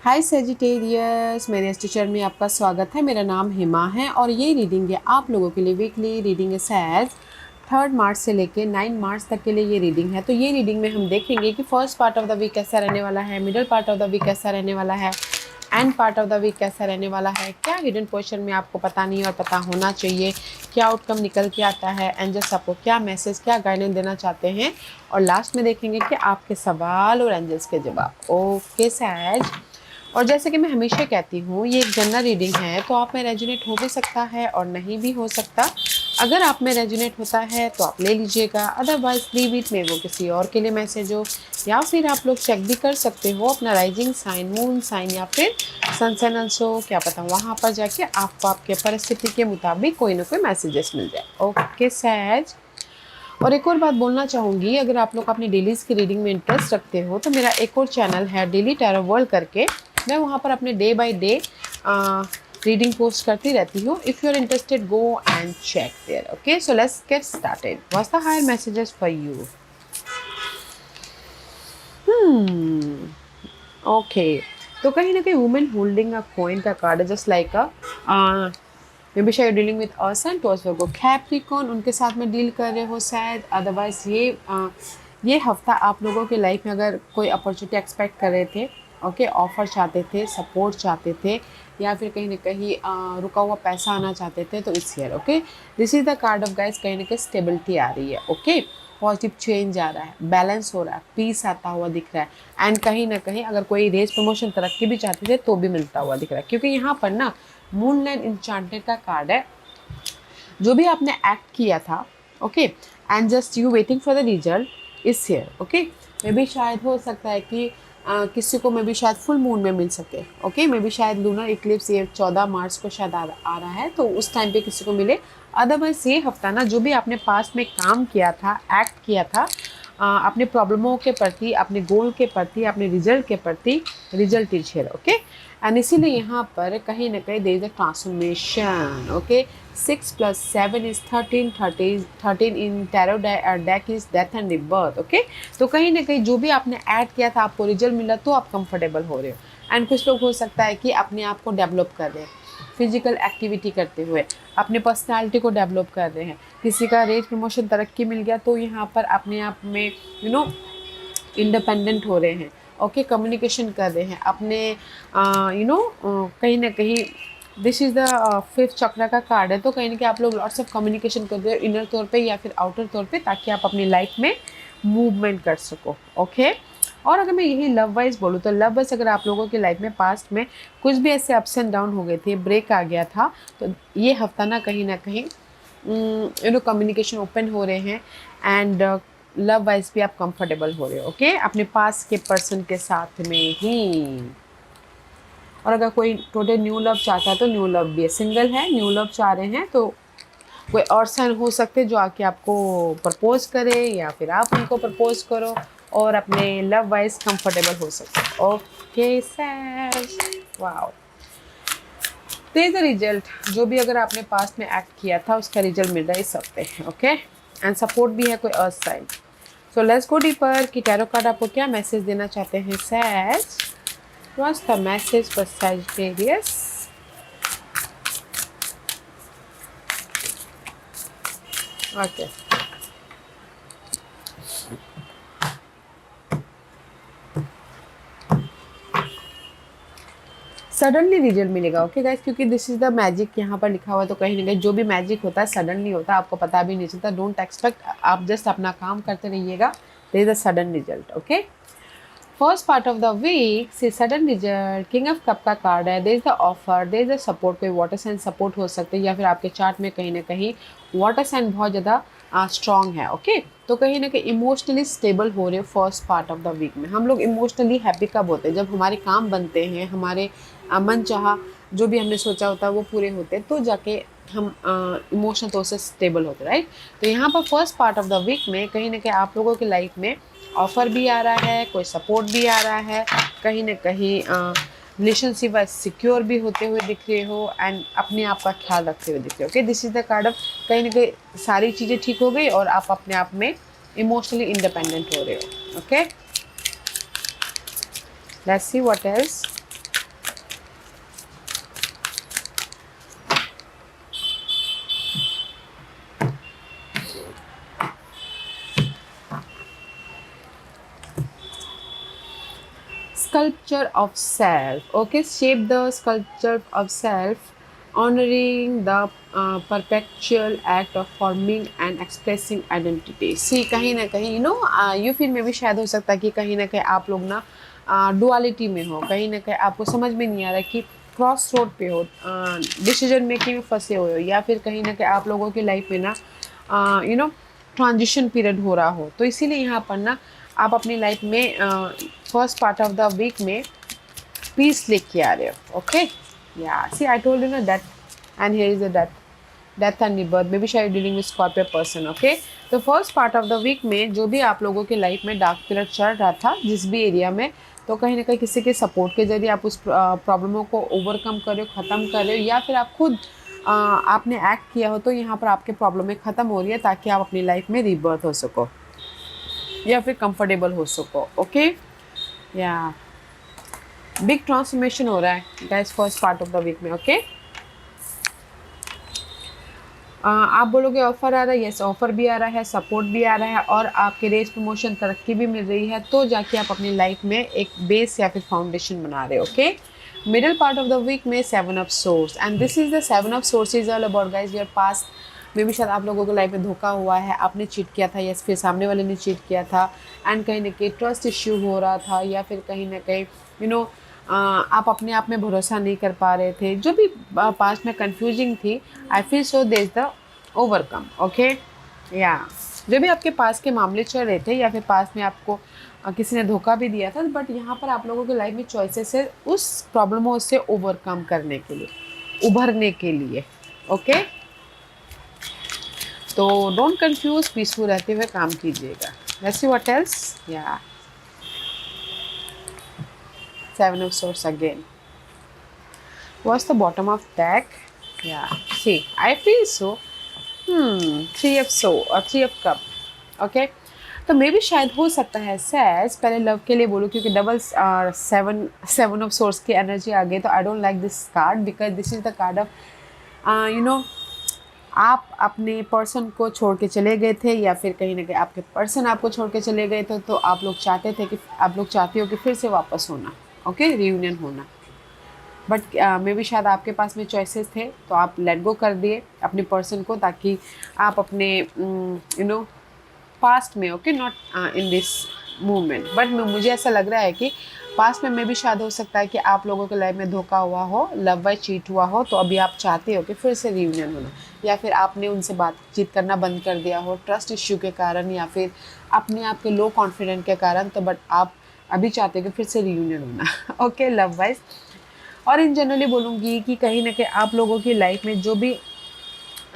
हाय Sagittarius, मेरे इस teacher में आपका स्वागत है। मेरा नाम हिमा है और ये रीडिंग है आप लोगों के लिए। वीकली रीडिंग है सैज 3 मार्च से लेके 9 मार्च तक के लिए ये रीडिंग है। तो ये रीडिंग में हम देखेंगे कि first part of the week कैसा रहने वाला है, middle part of the week कैसा रहने वाला है, end part of the week कैसा रहने वाला है, क्या हिडन पोर्शन में आपको पता नहीं और पता होना चाहिए, क्या आउटकम निकल के आता है, एंजल्स आपको क्या मैसेज, क्या गाइडेंस देना चाहते हैं, और लास्ट में देखेंगे कि आपके सवाल और एंजल्स के जवाब। ओके सैज, और जैसे कि मैं हमेशा कहती हूँ ये एक जनरल रीडिंग है, तो आप में रेजोनेट हो भी सकता है और नहीं भी हो सकता। अगर आप में रेजोनेट होता है तो आप ले लीजिएगा, अदरवाइज लीव इट, में वो किसी और के लिए मैसेज हो। या फिर आप लोग चेक भी कर सकते हो अपना राइजिंग साइन, मून साइन या फिर सन साइन ऑल्सो, क्या पता वहाँ पर जाके आपको आपके परिस्थिति के मुताबिक कोई ना कोई मैसेजेस मिल जाए। ओके सैज, और एक और बात बोलना चाहूँगी, अगर आप लोग अपनी डेलीज की रीडिंग में इंटरेस्ट रखते हो तो मेरा एक और चैनल है डेली टैरो वर्ल्ड करके, मैं वहाँ पर अपने day by day reading post करती रहती हूँ। If you are interested go and check there. Okay, so let's get started. What's the higher messages for you? Okay, तो कहीं ना कहीं वुमेन होल्डिंग अ कॉइन का कार्ड है, just like a maybe शायद dealing with us and Taurus Virgo Capricorn, उनके साथ में डील कर रहे हो शायद। अदरवाइज ये हफ्ता आप लोगों की लाइफ में अगर कोई अपॉर्चुनिटी एक्सपेक्ट कर रहे थे, ओके, ऑफर चाहते थे, सपोर्ट चाहते थे, या फिर कहीं ना कहीं रुका हुआ पैसा आना चाहते थे, तो it's here. Okay, this is the card of guys, कहीं ना कहीं स्टेबिलिटी आ रही है। ओके, पॉजिटिव चेंज आ रहा है, बैलेंस हो रहा है, पीस आता हुआ दिख रहा है, एंड कहीं ना कहीं अगर कोई रेस प्रमोशन तरक्की भी चाहते थे तो भी मिलता हुआ दिख रहा है, क्योंकि यहाँ पर ना मूनलाइट इंचांटेड का कार्ड है। जो भी आपने एक्ट किया था, okay, and just you waiting for the result is here. Okay, maybe शायद हो सकता है कि किसी को मे बी शायद फुल मून में मिल सके। ओके, मे बी शायद लूनर इक्लिप्स ये 14 मार्च को शायद आ रहा है, तो उस टाइम पे किसी को मिले। अदरवाइज ये हफ्ता ना जो भी आपने पास्ट में काम किया था, एक्ट किया था, अपने प्रॉब्लमों के प्रति, अपने गोल के प्रति, अपने रिजल्ट के प्रति, result is here. Okay, and इसीलिए यहाँ पर कहीं ना कहीं there is a transformation. Okay, 6 + 7 is 13, 13 in tarot deck is death and rebirth. Okay, तो कहीं ना कहीं जो भी आपने ऐड किया था आपको रिजल्ट मिला, तो आप कंफर्टेबल हो रहे हो। एंड कुछ लोग हो सकता है कि अपने आप को डेवलप कर रहे हैं, फिजिकल एक्टिविटी करते हुए अपने पर्सनालिटी को डेवलप कर रहे हैं। किसी का रेज प्रमोशन तरक्की मिल गया तो यहाँ पर अपने आप में इंडिपेंडेंट हो रहे हैं। ओके, कम्युनिकेशन कर रहे हैं अपने कहीं ना कहीं। दिस इज़ द 5th चक्र का कार्ड है, तो कहीं ना कहीं आप लोग लॉट्स ऑफ कम्युनिकेशन कर रहे हो, इनर तौर पे या फिर आउटर तौर पे, ताकि आप अपनी लाइफ में मूवमेंट कर सको। ओके, और अगर मैं यही लव वाइज बोलूँ तो लव वाइज अगर आप लोगों की लाइफ में पास्ट में कुछ भी ऐसे अप्स एंड डाउन हो गए थे, ब्रेक आ गया था, तो ये हफ्ता ना कहीं कम्युनिकेशन ओपन हो रहे हैं, एंड लव वाइज भी आप कंफर्टेबल हो रहे हो। ओके, अपने पास के पर्सन के साथ में ही। और अगर कोई टोटल न्यू लव चाहता है तो न्यू लव भी है, सिंगल है न्यू लव चाह रहे हैं तो कोई और सन हो सकते जो आके आपको प्रपोज करे, या फिर आप उनको प्रपोज करो और अपने लव वाइज कंफर्टेबल हो सकते। Okay sir, wow, there is the result. जो भी अगर आपने पास्ट में एक्ट किया था उसका रिजल्ट मिल रहा है इस हफ्ते। ओके, एंड सपोर्ट भी है कोई earth sign. So let's go deeper कि टैरो कार्ड आपको क्या मैसेज देना चाहते हैं। सैज, what's the message for Sagittarius? Okay, suddenly result मिलेगा। ओके गाइस, क्योंकि दिस इज द मैजिक यहाँ पर लिखा हुआ है, तो कहीं ना कहीं जो भी मैजिक होता है सडनली होता है, आपको पता भी नहीं चलता। डोंट एक्सपेक्ट, आप जस्ट अपना काम करते रहिएगा, there is a sudden result. Okay, first part of the week से sudden result, king of cup का कार्ड है। There is the offer, there is the support, कोई वाटर साइन सपोर्ट हो सकते हैं, या फिर आपके चार्ट में कहीं ना कहीं वाटर साइन बहुत ज़्यादा स्ट्रॉन्ग है। ओके, तो कहीं ना कहीं इमोशनली स्टेबल हो रहे हो first part of the week में। हम लोग इमोशनली हैप्पी कब होते हैं? जब हमारे काम बनते हैं, हमारे मन चाहा जो भी हमने सोचा होता है वो पूरे होते हैं, तो जाके हम इमोशनल तौर से स्टेबल होते हैं, राइट। तो यहाँ पर first part of the week में कहीं ना कहीं आप लोगों की लाइफ में ऑफर भी आ रहा है, कोई सपोर्ट भी आ रहा है, कहीं ना कहीं रिलेशनशिप वाइज सिक्योर भी होते हुए दिख रहे हो, एंड अपने आप का ख्याल रखते हुए दिख रहे हो। Okay, this is the card of कहीं ना कहीं सारी चीज़ें ठीक हो गई और आप अपने आप में इमोशनली इंडिपेंडेंट हो रहे हो। Okay, let's see what else. sculpture of self. Okay, shape the sculpture of self, honoring the perpetual act of forming and expressing identity. See, कहीं ना कहीं you feel में भी शायद हो सकता है कि कहीं ना कहीं आप लोग ना डुअलिटी में हो, कहीं ना कहीं आपको समझ में नहीं आ रहा कि क्रॉस रोड पे हो, डिसीजन मेकिंग में फंसे हुए हो, या फिर कहीं ना कहीं आप लोगों की लाइफ में ना ट्रांजिशन पीरियड हो रहा हो। तो इसीलिए यहाँ पर ना आप अपनी लाइफ में first part of the week में पीस लेके आ रहे हो। ओके, या सी आई टोल्ड यू ना that, and here is the death and rebirth, maybe शायद dealing with Scorpio person. Okay, तो first part of the week में जो भी आप लोगों की लाइफ में डार्क पीरियड चल रहा था जिस भी एरिया में, तो कहीं ना कहीं किसी के सपोर्ट के जरिए आप उस प्रॉब्लमों को ओवरकम कर रहे हो, ख़त्म कर रहे हो, या फिर आप खुद आपने एक्ट किया हो तो यहाँ पर आपके प्रॉब्लमें ख़त्म हो रही है ताकि आप अपनी लाइफ में रीबर्थ हो सको या फिर कंफर्टेबल हो सको। ओके, या बिग ट्रांसफॉर्मेशन हो रहा है guys first part of the week में। ओके, आप बोलोगे ऑफर आ रहा है, यस ऑफर भी आ रहा है, सपोर्ट भी आ रहा है, और आपके रेस प्रमोशन तरक्की भी मिल रही है, तो जाके आप अपनी लाइफ में एक बेस या फिर फाउंडेशन बना रहे हो। Okay, middle part of the week में 7 of swords, and this is the 7 of swords is all about guys your past में भी शायद आप लोगों को लाइफ में धोखा हुआ है, आपने चीट किया था, या फिर सामने वाले ने चीट किया था, एंड कहीं ना कहीं ट्रस्ट इश्यू हो रहा था, या फिर कहीं ना कहीं आप अपने आप में भरोसा नहीं कर पा रहे थे, जो भी पास्ट में कंफ्यूजिंग थी। I feel so there the overcome. Okay, या जो भी आपके पास के मामले चल रहे थे, या फिर पास में आपको किसी ने धोखा भी दिया था, बट यहाँ पर आप लोगों की लाइफ में चॉइसेस है उस प्रॉब्लमों से ओवरकम करने के लिए, उभरने के लिए। ओके, तो डोंट कंफ्यूज, पीसफुल रहते हुए काम कीजिएगा। Let's see what else. या 7 of swords again. What's the bottom of deck? Yeah, see, I feel so. 3 of sword or 3 of cup. Okay, तो मे भी शायद हो सकता है सैज पहले लव के लिए बोलूँ, क्योंकि डबल 7 ऑफ सोर्स की एनर्जी आ गई, तो I don't like this card because this is the card of आप अपने पर्सन को छोड़ के चले गए थे, या फिर कहीं ना कहीं आपके पर्सन आपको छोड़ के चले गए थे, तो आप लोग चाहते हो कि फिर से वापस होना। ओके, रियूनियन होना, बट मे बी शायद आपके पास में चॉइसेस थे, तो आप लेट गो कर दिए अपने पर्सन को, ताकि आप अपने पास्ट में, okay, not in this movement, but मुझे ऐसा लग रहा है कि पास्ट में मे भी शायद हो सकता है कि आप लोगों के लाइफ में धोखा हुआ हो, लव बाय चीट हुआ हो, तो अभी आप चाहते हो कि फिर से रियूनियन होना, या फिर आपने उनसे बातचीत करना बंद कर दिया हो ट्रस्ट इश्यू के कारण, या फिर अपने आप के लो कॉन्फिडेंट के कारण, तो बट आप अभी चाहते हो कि फिर से रियूनियन होना। Okay, love wise. और इन जनरली बोलूँगी कि कहीं ना कहीं आप लोगों की लाइफ में जो भी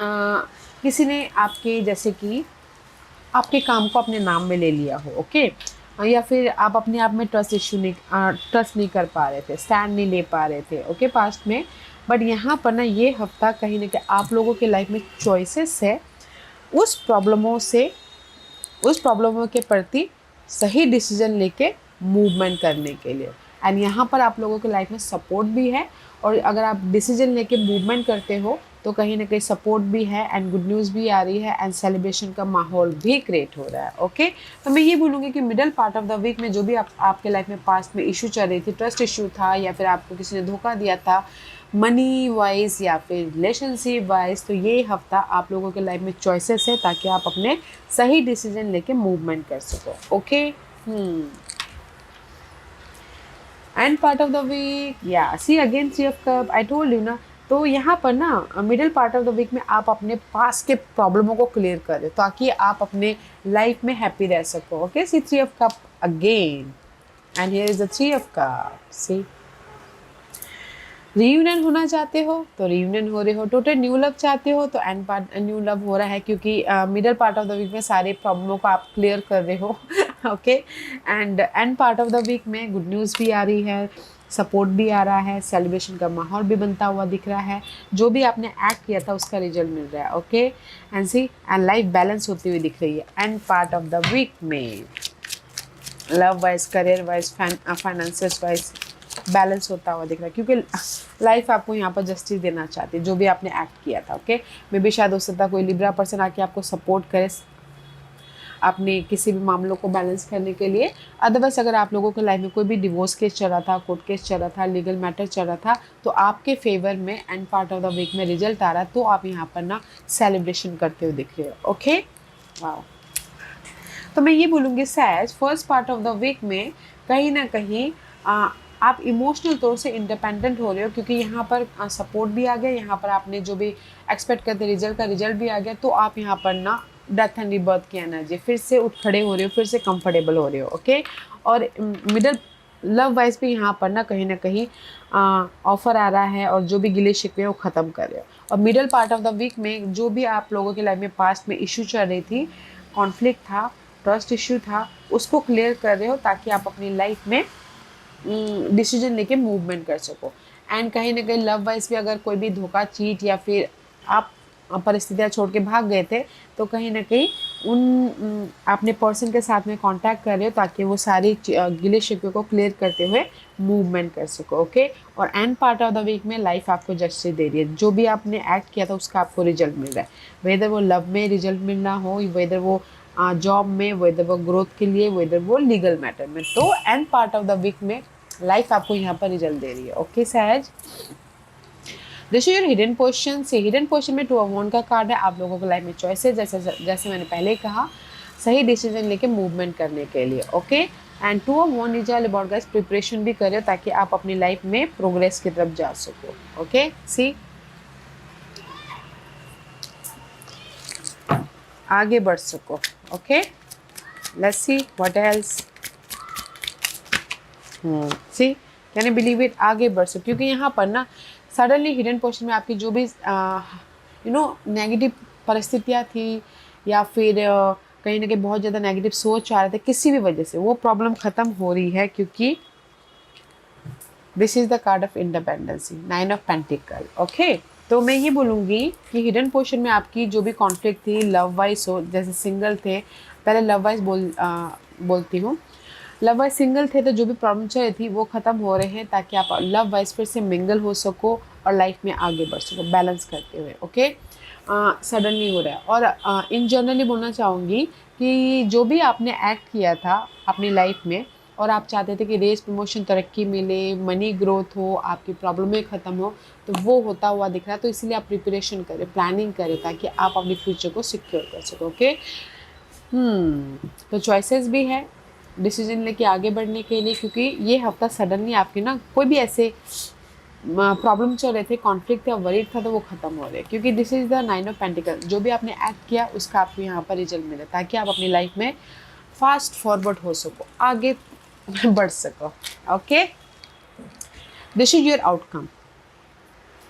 किसी ने आपके जैसे कि आपके काम को अपने नाम में ले लिया हो, ओके, या फिर आप अपने आप में ट्रस्ट नहीं कर पा रहे थे, स्टैंड नहीं ले पा रहे थे, ओके, पास्ट में, बट यहाँ पर ना ये हफ्ता कहीं ना कहीं आप लोगों के लाइफ में चॉइसेस है उस प्रॉब्लमों के प्रति सही डिसीजन लेके मूवमेंट करने के लिए, एंड यहाँ पर आप लोगों के लाइफ में सपोर्ट भी है, और अगर आप डिसीजन लेके मूवमेंट करते हो तो कहीं ना कहीं सपोर्ट भी है, एंड गुड न्यूज़ भी आ रही है, एंड सेलिब्रेशन का माहौल भी क्रिएट हो रहा है। ओके, तो मैं ये बोलूँगी कि middle part of the week में जो भी आपके लाइफ में पास्ट में इशू चल रही थी, ट्रस्ट इशू था, या फिर आपको किसी ने धोखा दिया था मनी वाइज या फिर रिलेशनशिप वाइज, तो ये हफ्ता आप लोगों के लाइफ में चॉइसेस है ताकि आप अपने सही डिसीजन लेके मूवमेंट कर सको। Okay, end part of the week, या see again 3 of cup, I told you ना, तो यहाँ पर ना middle part of the week में आप अपने पास के प्रॉब्लमों को क्लियर करें ताकि आप अपने लाइफ में हैप्पी रह सको। Okay, see 3 of cup again, and here is the 3 of cup. See, reunion होना चाहते हो तो रीयूनियन हो रहे हो, टोटल न्यू लव चाहते हो तो एंड पार्ट न्यू लव हो रहा है, क्योंकि middle part of the week में सारे प्रॉब्लमों को आप क्लियर कर रहे हो। Okay, end part of the week में गुड न्यूज़ भी आ रही है, सपोर्ट भी आ रहा है, सेलिब्रेशन का माहौल भी बनता हुआ दिख रहा है, जो भी आपने एक्ट किया था उसका रिजल्ट मिल रहा है। Okay, and see, and life balance होती हुई दिख रही है। End part of the week में love wise, career wise, finances wise balance होता हुआ दिख रहा है, क्योंकि लाइफ आपको यहाँ पर जस्टिस देना चाहती है जो भी आपने एक्ट किया था। ओके, मे भी शायद हो सकता है कोई लिब्रा पर्सन आके आपको सपोर्ट करे, अपने किसी भी मामलों को बैलेंस करने के लिए। अदरवाइज अगर आप लोगों के लाइफ में कोई भी डिवोर्स केस चल रहा था, कोर्ट केस चल रहा था, लीगल मैटर चल रहा था, तो आपके फेवर में end part of the week में रिजल्ट आ रहा है, तो आप यहाँ पर ना सेलिब्रेशन करते हुए दिख रहे हो। Okay, wow. तो मैं ये बोलूँगी सैज first part of the week में कहीं ना कहीं आप इमोशनल तौर से इंडिपेंडेंट हो रहे हो, क्योंकि यहाँ पर सपोर्ट भी आ गया, यहाँ पर आपने जो भी एक्सपेक्ट करते रिजल्ट का रिजल्ट भी आ गया, तो आप यहाँ पर ना डेथ एंड रिबर्थ की एनर्जी फिर से उठ खड़े हो रहे हो, फिर से कंफर्टेबल हो रहे हो। ओके, और मिडल लव वाइज भी यहाँ पर ना कहीं ऑफर आ रहा है, और जो भी गिले शिकवे वो ख़त्म कर रहे हो। और middle part of the week में जो भी आप लोगों की लाइफ में पास्ट में इशू चल रही थी, कॉन्फ्लिक्ट था, ट्रस्ट इशू था, उसको क्लियर कर रहे हो, ताकि आप अपनी लाइफ में डिसीजन लेके मूवमेंट कर सको। एंड कहीं ना कहीं लव वाइज भी अगर कोई भी धोखा, चीट या फिर आप परिस्थितियाँ छोड़ के भाग गए थे, तो कहीं ना कहीं उन अपने पर्सन के साथ में कांटेक्ट कर रहे हो, ताकि वो सारी गिले शिकवे को क्लियर करते हुए मूवमेंट कर सको। ओके, और end part of the week में लाइफ आपको जस्टिस दे रही है, जो भी आपने एक्ट किया था उसका आपको रिजल्ट मिल रहा है, वेदर वो लव में रिजल्ट मिलना हो, वेदर वो जॉब में, वेदर वो ग्रोथ के लिए, वेदर वो लीगल मैटर में। तो end part of the week में लाइफ आपको यहाँ पर रिजल्ट दे रही है। ओके सहज, this is your hidden position. से हिडन पोजीशन में 2 ऑफ वांड का कार्ड है। आप लोगों को लाइफ में चॉइसेस, जैसे मैंने पहले कहा, सही डिसीजन लेके मूवमेंट करने के लिए। Okay, and 2 of wand is all about guys preparation भी करें, ताकि आप अपनी लाइफ में प्रोग्रेस की तरफ जा सको। ओके, सी आगे बढ़ सको। Okay, let's see what else. See, can you believe it, आगे बढ़ सको, क्योंकि यहाँ पर ना सडनली हिडन पोजीशन में आपकी जो भी नेगेटिव परिस्थितियाँ थी, या फिर कहीं ना कहीं बहुत ज़्यादा नेगेटिव सोच आ रहे थे, किसी भी वजह से वो प्रॉब्लम ख़त्म हो रही है, क्योंकि this is the card of independency, 9 of pentacle. Okay, तो मैं ये बोलूँगी कि हिडन पोजीशन में आपकी जो भी कॉन्फ्लिक्ट थी, लव वाइज हो, जैसे सिंगल थे, पहले लव वाइज बोलती हूँ, लव वाइज सिंगल थे तो जो भी प्रॉब्लम चल रही थी वो ख़त्म हो रहे हैं, ताकि आप लव वाइज फिर से मिंगल हो सको और लाइफ में आगे बढ़ सको बैलेंस करते हुए। ओके, सडनली हो रहा है। और इन जनरली बोलना चाहूँगी कि जो भी आपने एक्ट किया था अपनी लाइफ में, और आप चाहते थे कि रेस प्रमोशन, तरक्की मिले, मनी ग्रोथ हो, आपकी प्रॉब्लमें ख़त्म हो, तो वो होता हुआ दिख रहा है। तो इसलिए आप प्रिपरेशन करें, प्लानिंग करें, ताकि आप अपने फ्यूचर को सिक्योर कर सको। ओके, तो चॉइसेस भी है डिसीजन लेके आगे बढ़ने के लिए, क्योंकि ये हफ्ता सडनली आपके ना कोई भी ऐसे प्रॉब्लम चल रहे थे, कॉन्फ्लिक्ट था, वरीड था, तो वो ख़त्म हो रहे हैं, क्योंकि this is the 9 of pentacle. जो भी आपने एक्ट किया उसका आपको यहाँ पर रिजल्ट मिले, ताकि आप अपनी लाइफ में फास्ट फॉरवर्ड हो सको, आगे बढ़ सको। Okay, this is your outcome.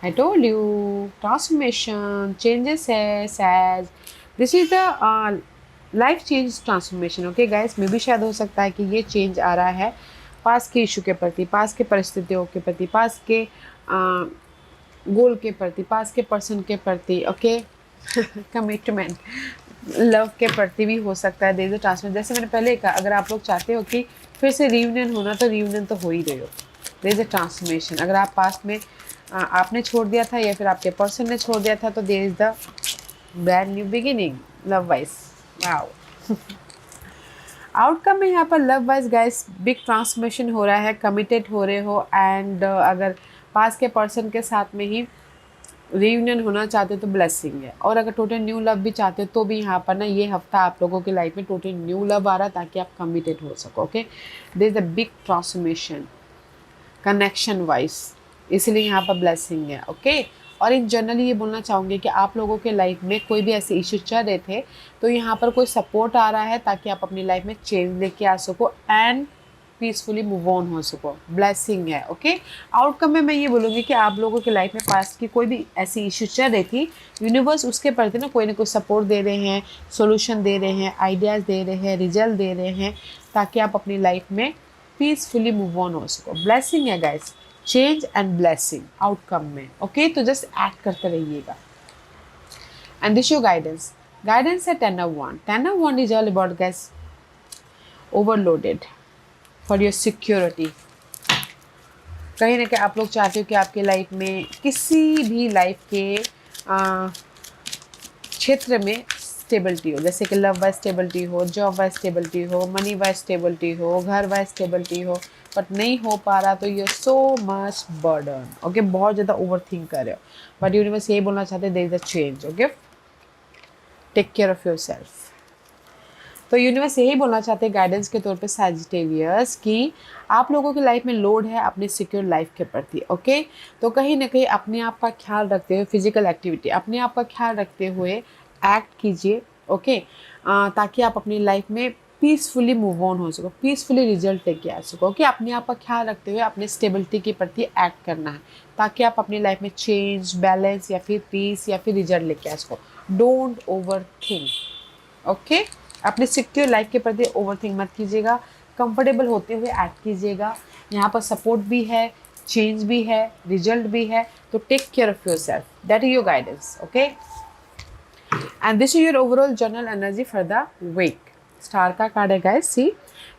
I told you transformation, changes है सैज, this is the life change transformation. Okay guys, में भी शायद हो सकता है कि ये चेंज आ रहा है पास के इशू के प्रति, पास के परिस्थितियों के प्रति, पास के गोल के प्रति, पास के पर्सन के प्रति। ओके, कमिटमेंट, लव के प्रति भी हो सकता है। देयर इज अ ट्रांसफर, जैसे मैंने पहले कहा, अगर आप लोग चाहते हो कि फिर से रियूनियन होना, तो रियूनियन तो हो ही रहे हो। There is a transformation. अगर आप पास्ट में आपने छोड़ दिया था, या फिर आपके पर्सन ने छोड़ दिया था, तो there is the brand new beginning love wise. Wow, outcome में यहाँ पर love wise guys big transformation हो रहा है, कमिटेड हो रहे हो, एंड अगर पास के पर्सन के साथ में ही रीयूनियन होना चाहते हो तो ब्लेसिंग है। और अगर टोटल न्यू लव भी चाहते हो तो भी यहाँ पर ना ये हफ्ता आप लोगों की लाइफ में टोटल न्यू लव आ रहा है, ताकि आप कमिटेड हो सको। Okay, there is a big transformation connection wise, इसलिए यहाँ पर ब्लेसिंग है। ओके, और इन जनरली ये बोलना चाहूँगी कि आप लोगों के लाइफ में कोई भी ऐसे इश्यूज चल रहे थे, तो यहाँ पर कोई सपोर्ट आ रहा है, ताकि आप अपनी लाइफ में चेंज लेके आ सको एंड पीसफुली मूव ऑन हो सको। ब्लेसिंग है। ओके, आउटकम में मैं ये बोलूँगी कि आप लोगों की लाइफ में पास्ट की कोई भी ऐसी इश्यू चल रही थी, यूनिवर्स उसके प्रति ना कोई सपोर्ट दे रहे हैं, सोल्यूशन दे रहे हैं, आइडियाज़ दे रहे हैं, रिजल्ट दे रहे हैं, ताकि आप अपनी लाइफ में पीसफुली मूव ऑन हो सको। ब्लेसिंग है guys, change and blessing outcome में। ओके, तो जस्ट एक्ट करते रहिएगा। And this your guidance, guidance है 10 of Wands। 10 of Wands is all about guys overloaded for your security. कहीं ना कहीं आप लोग चाहते हो कि आपके लाइफ में किसी भी लाइफ के क्षेत्र में स्टेबिलिटी हो, जैसे कि लव वाइज स्टेबिलिटी हो, जॉब वाइज स्टेबिलिटी हो, मनी वाइज स्टेबिलिटी हो, घर वाइज स्टेबिलिटी हो, बट नहीं हो पा रहा तो you are so much burden, okay, बहुत ज़्यादा ओवर थिंक कर रहे हो, बट यूनिवर्स यही बोलना चाहते हैं, there is a change, okay, take care of yourself. तो यूनिवर्स यही बोलना चाहते हैं गाइडेंस के तौर पे सैजिटेरियस कि आप लोगों की लाइफ में लोड है अपने सिक्योर लाइफ के प्रति, ओके। तो कहीं ना कहीं अपने आप का ख्याल रखते हुए फिजिकल एक्टिविटी, अपने आप का ख्याल रखते हुए एक्ट कीजिए, ओके, ताकि आप अपनी लाइफ में पीसफुली मूव ऑन हो सको, पीसफुली रिजल्ट लेके आ सको, ओके। अपने आप का ख्याल रखते हुए अपने स्टेबिलिटी के प्रति एक्ट करना है, ताकि आप अपनी लाइफ में चेंज, बैलेंस या फिर पीस या फिर रिजल्ट लेके आ सको। Don't over think, okay. अपने सिक्योर लाइफ के प्रति ओवरथिंक मत कीजिएगा, कंफर्टेबल होते हुए एक्ट कीजिएगा। यहाँ पर सपोर्ट भी है, चेंज भी है, रिजल्ट भी है, तो take care of yourself, that is your guidance, okay. And this is your overall general energy for the week. Star का कार्ड है गाइस, सी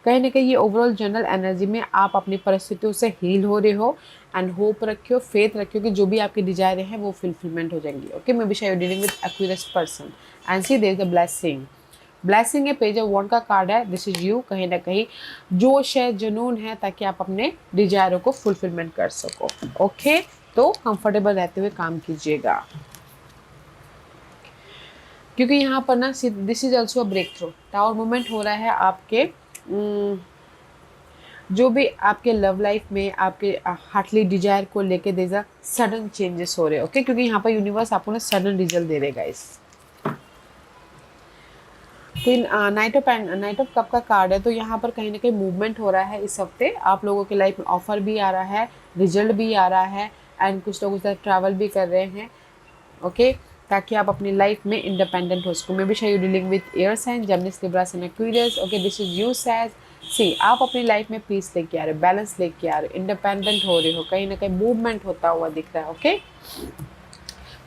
कहीं ना कहीं ये ओवरऑल जनरल एनर्जी में आप अपनी परिस्थितियों से हील हो रहे हो, एंड होप रखियो, फेथ रखियो कि जो भी आपकी डिजायर है वो फुलफिलमेंट हो जाएंगी, ओके। मे बी शायद dealing with accurate person and see there is a blessing. Blessing है, पेज ऑफ वॉन्ड का कार्ड है, दिस इज यू। कहीं ना कहीं जोश है, जुनून है, ताकि आप अपने डिजायरों को फुलफिलमेंट कर सको, ओके। तो कंफर्टेबल रहते हुए काम कीजिएगा, क्योंकि यहाँ पर ना this is also a breakthrough, tower movement हो रहा है आपके जो भी आपके लव लाइफ में आपके हार्टली डिजायर को लेके देगा सडन चेंजेस हो रहे हैं, ओके, क्योंकि यहाँ पर यूनिवर्स आपको ना सडन रिजल्ट दे रहेगा इस फिर नाइट ऑफ कप का कार्ड है। तो यहाँ पर कहीं ना कहीं मूवमेंट हो रहा है इस हफ्ते, आप लोगों की लाइफ में ऑफर भी आ रहा है, रिजल्ट भी आ रहा है, एंड कुछ लोग उसका ट्रैवल भी कर रहे हैं, ओके, ताकि आप अपनी लाइफ में इंडिपेंडेंट हो सको। मे बी शायद you dealing with air sign, Gemini, Libra and Aquarius, okay. This is you सैज सी, आप अपनी लाइफ में पीस लेके आ रहे हो, बैलेंस लेके आ रहे हो, इंडिपेंडेंट हो रहे हो, कहीं ना कहीं मूवमेंट होता हुआ दिख रहा है, ओके।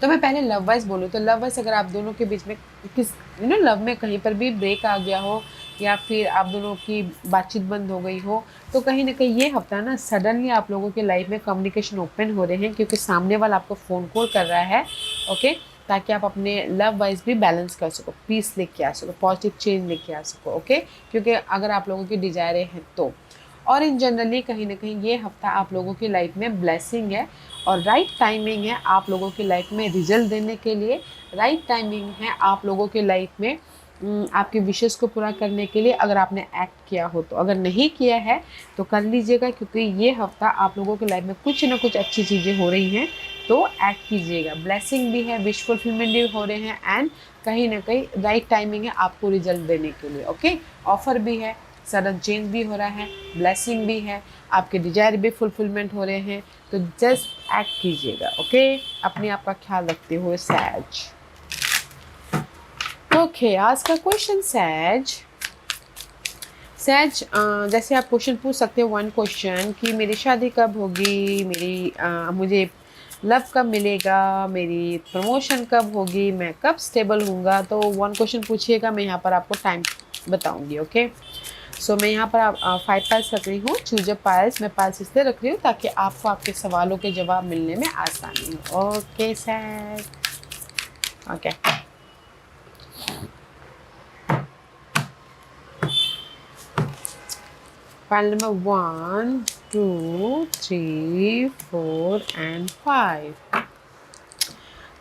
तो मैं पहले लव वाइज बोलूँ तो लव वाइज अगर आप दोनों के बीच में किस लव में कहीं पर भी ब्रेक आ गया हो, या फिर आप दोनों की बातचीत बंद हो गई हो, तो कहीं ना कहीं ये हफ्ता ना सडनली आप लोगों के लाइफ में कम्युनिकेशन ओपन हो रहे हैं, क्योंकि सामने वाला आपको फ़ोन कॉल कर रहा है, ओके, ताकि आप अपने लव वाइज भी बैलेंस कर सको, पीस लेके आ सको, पॉजिटिव चेंज लेके आ सको, ओके, क्योंकि अगर आप लोगों की डिजायरें हैं तो। और इन जनरली कहीं ना कहीं ये हफ्ता आप लोगों की लाइफ में ब्लेसिंग है, और राइट टाइमिंग है आप लोगों की लाइफ में रिजल्ट देने के लिए, राइट टाइमिंग है आप लोगों की लाइफ में आपके विशेष को पूरा करने के लिए, अगर आपने एक्ट किया हो तो। अगर नहीं किया है तो कर लीजिएगा, क्योंकि ये हफ्ता आप लोगों की लाइफ में कुछ ना कुछ अच्छी चीज़ें हो रही हैं, तो एक्ट कीजिएगा। ब्लेसिंग भी है, विश फुलफिलमेंट भी हो रहे हैं, एंड कहीं ना कहीं राइट टाइमिंग है आपको रिजल्ट देने के लिए, ओके। ऑफर भी है, सडन चेंज भी हो रहा है, ब्लेसिंग भी है, आपके डिजायर भी फुलफिलमेंट हो रहे हैं, तो जस्ट एक्ट कीजिएगा, ओके, अपने आप का ख्याल रखते हुए सैज। ओके, आज का क्वेश्चन सैज जैसे आप क्वेश्चन पूछ सकते हो, वन क्वेश्चन कि मेरी शादी कब होगी, मुझे लव कब मिलेगा, मेरी प्रमोशन कब होगी, मैं कब स्टेबल हूँगा, तो वन क्वेश्चन पूछिएगा, मैं यहाँ पर आपको टाइम बताऊँगी, ओके। सो मैं यहाँ पर 5 पाइल्स रख रही हूँ, चूज अ पाइल्स। मैं पाइल्स इसलिए रख रही हूँ ताकि आपको आपके सवालों के जवाब मिलने में आसानी हो, okay sir, okay. Pile number 1, 2, 3, 4 and 5।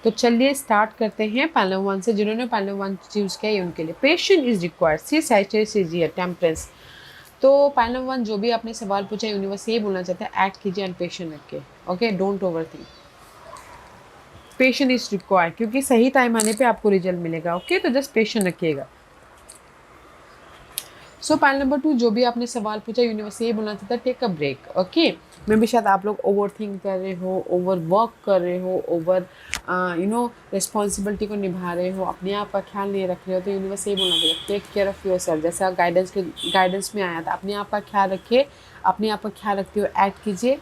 तो चलिए स्टार्ट करते हैं पाइल नंबर 1 से। जिन्होंने पाइल नंबर 1 चूज किया है उनके लिए patience is required, see Sagittarius is here, temperance. तो पाइल नंबर 1 जो भी आपने सवाल पूछा, यूनिवर्स यही बोलना चाहता है, एक्ट कीजिए एंड पेशेंट रखिए, okay, don't over think, patient is required, क्योंकि सही टाइम आने पे आपको रिजल्ट मिलेगा, ओके, तो जस्ट पेशेंट रखिएगा। सो पाइल नंबर 2 जो भी आपने सवाल पूछा, यूनिवर्स यही बोलना चाहता है, टेक अ ब्रेक, ओके। मे भी शायद आप लोग ओवर थिंक कर रहे हो, ओवर वर्क कर रहे हो, ओवर रिस्पॉन्सिबिलिटी को निभा रहे हो, अपने आप का ख्याल नहीं रख रहे हो, तो यूनिवर्स यही बोलना चाहिए, take care of yourself. जैसा गाइडेंस में आया था, अपने आप का ख्याल रखिए, अपने आप का ख्याल रखते हुए एक्ट कीजिए,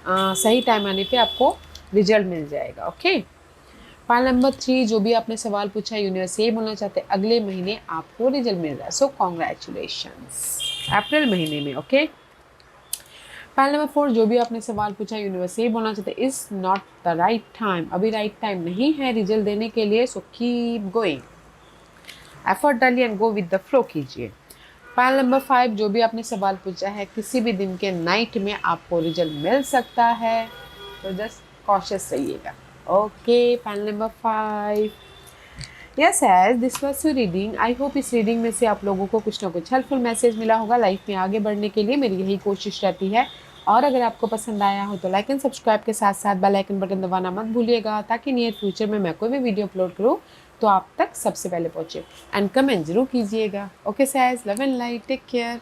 सही टाइम आने पे आपको रिजल्ट मिल जाएगा, ओके। पाइल नंबर 3 जो भी आपने सवाल पूछा, यूनिवर्स यही बोलना चाहते हैं, अगले महीने आपको रिजल्ट मिल रहा है, सो कॉन्ग्रेचुलेशंस, अप्रैल महीने में, ओके। पाइल नंबर 4 जो भी आपने सवाल पूछा, यूनिवर्स यही बोलना चाहते हैं, is not the right time, अभी राइट टाइम नहीं है रिजल्ट देने के लिए, सो कीप गोइंग। एफर्ट डालिए and go with the flow कीजिए। पैनल नंबर 5, जो भी आपने सवाल पूछा है, किसी भी दिन के नाइट में आपको रिजल्ट मिल सकता है, तो जस्ट कॉशियस रहिएगा। Okay, panel number 5। Yes as this was your reading. I hope इस रीडिंग में से आप लोगों को कुछ ना कुछ हेल्पफुल मैसेज मिला होगा। लाइफ में आगे बढ़ने के लिए मेरी यही कोशिश रहती है। और अगर आपको पसंद आया हो तो लाइक एंड सब्सक्राइब के साथ साथ बेल आइकन बटन दबाना मत भूलिएगा, ताकि नियर फ्यूचर में मैं कोई भी वीडियो अपलोड करूँ तो आप तक सबसे पहले पहुँचे। एंड कमेंट जरूर कीजिएगा। ओके सैज, love and light, take care.